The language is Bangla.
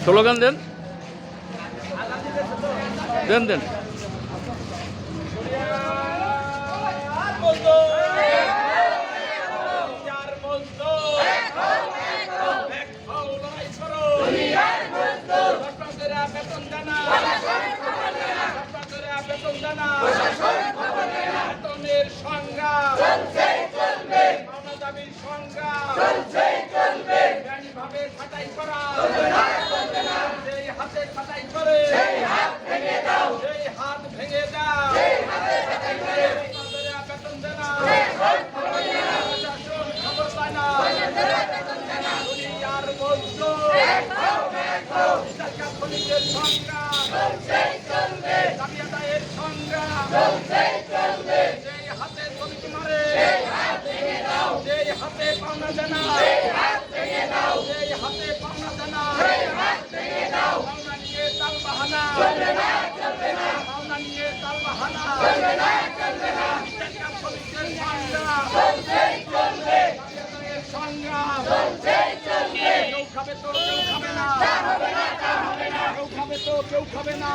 স্লোগান দেন দেন দেন। বেতনের সংগ্রাম দাবির সংগ্রাম ভাবে ছাঁটাই করা সেই হাতে ছাঁটাই করে সেই হাত ভেঙে দাও বেতন দেনা প্রশাসন খবর পায় না দুনিয়ার মজদুর খনিজের সংগ্রাম দাবি আদায়ের সংগ্রাম সেই হাতে শ্রমিক মারে সেই হাতে পাওনা দেনা সেই হাতে পাওনা দেনা পাওনা নিয়ে তাল বাহানা পাওনা নিয়ে তাল বাহানা শ্রমিকদের সংগ্রাম কেউ খাবে তো কেউ খাবে না কেউ খাবে তো কেউ খাবে না।